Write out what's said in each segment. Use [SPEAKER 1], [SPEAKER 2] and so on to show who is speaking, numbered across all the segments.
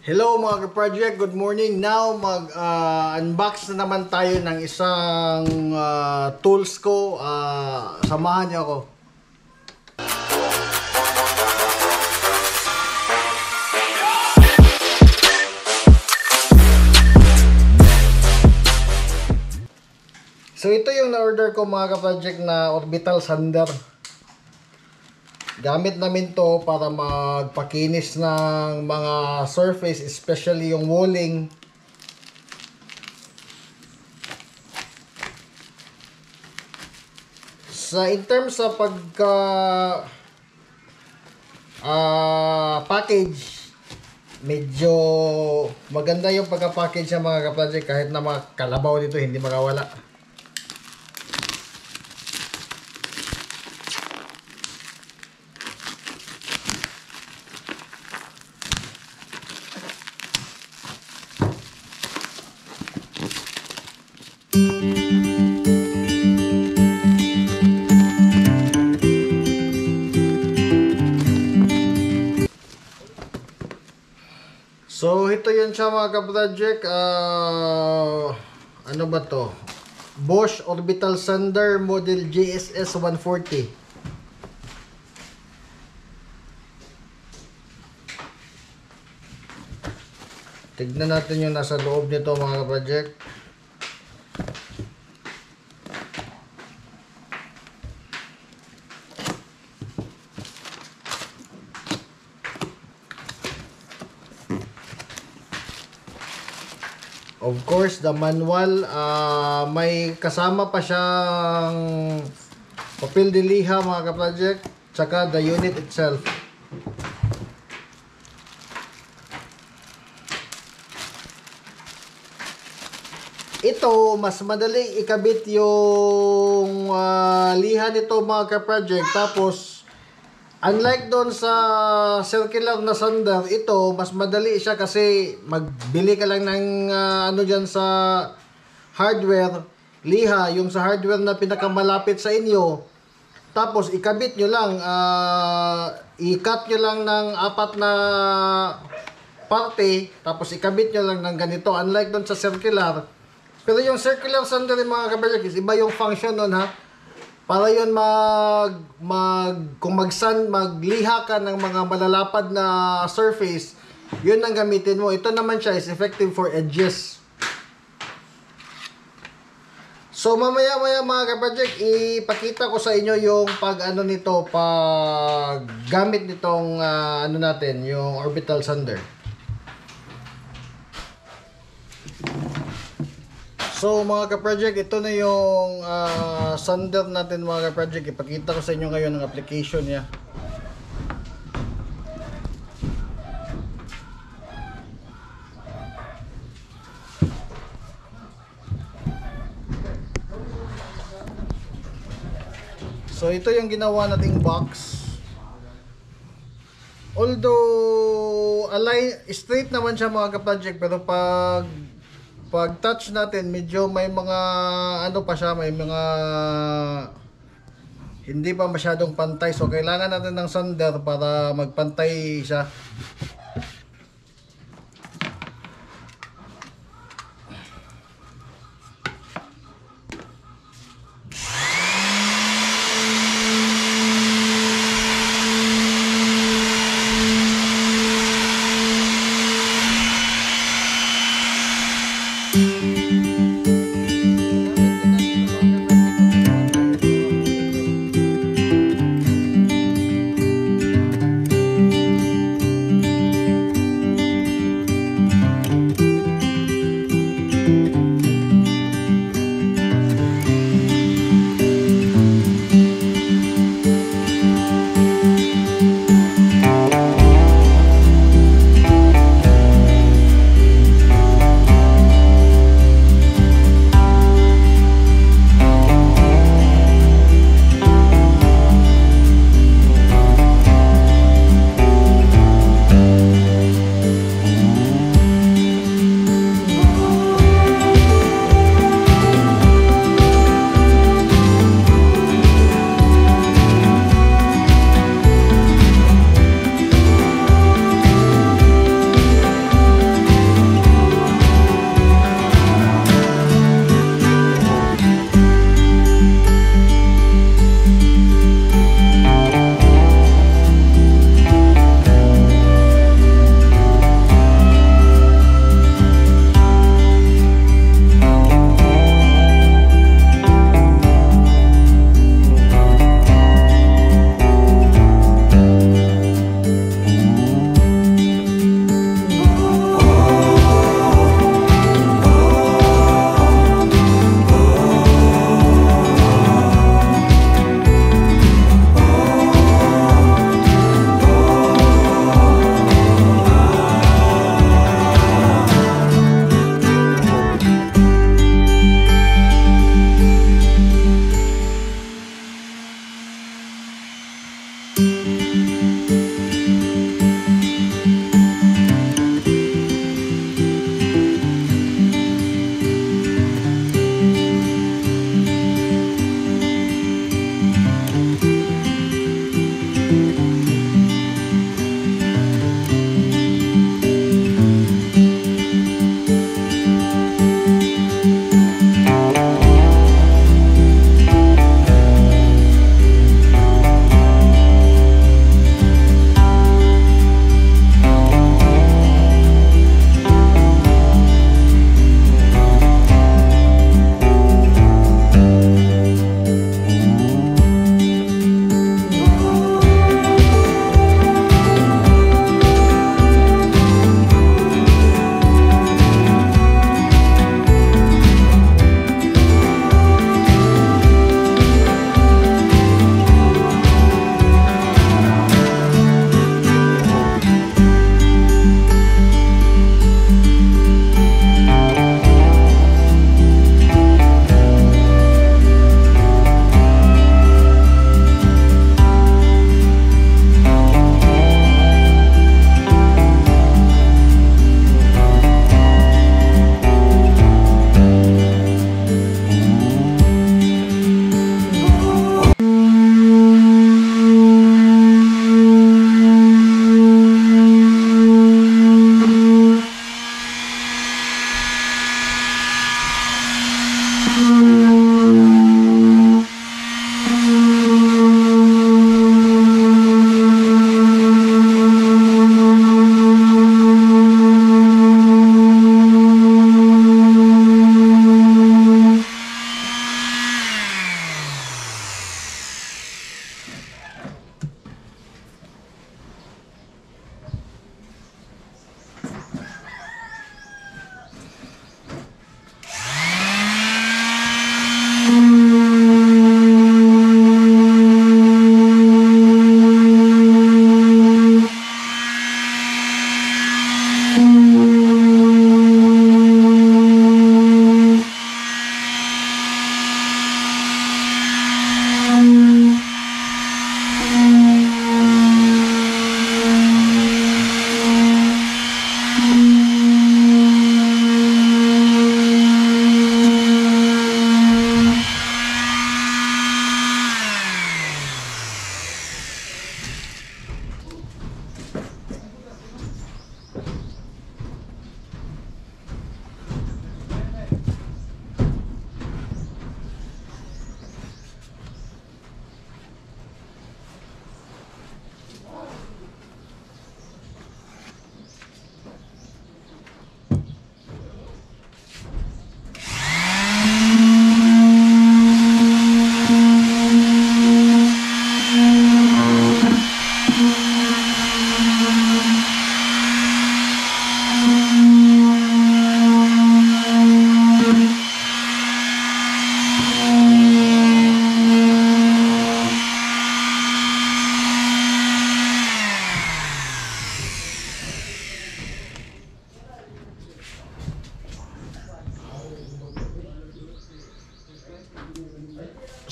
[SPEAKER 1] Hello mga ka-project, good morning. Now mag-unbox na naman tayo ng isang tools ko. Samahan niyo ako. So ito yung na-order ko mga ka-project na orbital sander. Gamit namin to para magpakinis ng mga surface, especially yung walling. In terms sa pagka package, medyo maganda yung pagka-package ng mga ka-project, kahit na mga kalabaw dito hindi makawala. So ito yun siya mga ka-project. Ano ba to? BOSCH Orbital Sander Model GSS 140. Tignan natin yung nasa loob nito mga ka-project. Of course, the manual, may kasama pa siyang papel de liha mga ka-project, tsaka the unit itself. Ito, mas madali ikabit yung liha nito mga ka-project. Tapos, unlike doon sa circular na sander, ito mas madali siya kasi magbili ka lang ng ano dyan sa hardware, liha, yung sa hardware na pinakamalapit sa inyo. Tapos ikabit nyo lang, i-cut nyo lang ng 4 na parte, tapos ikabit nyo lang ng ganito, unlike doon sa circular. Pero yung circular sander mga kabayan, iba yung function nun ha. Para yun kung magliha ka ng mga malalapad na surface, yun ang gamitin mo. Ito naman siya is effective for edges. So mamaya mga ka-project, ipakita ko sa inyo yung pag-ano nito, pag gamit nitong ano natin, yung orbital sander. So mga ka-project, ito na yung sander natin mga ka-project. Ipakita ko sa inyo ngayon ang application niya. So ito yung ginawa nating box. Although straight naman siya mga ka-project, pero pag touch natin, medyo may mga ano pa siya, may mga hindi pa masyadong pantay. So kailangan natin ng sander para magpantay siya.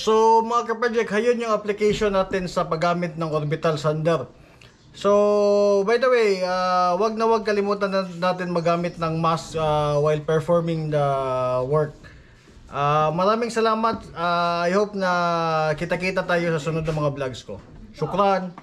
[SPEAKER 1] So mga ka-project, ayun yung application natin sa paggamit ng orbital sander. So by the way, wag na wag kalimutan natin magamit ng mask while performing the work. Maraming salamat. I hope na kita-kita tayo sa sunod na mga vlogs ko. Shukran.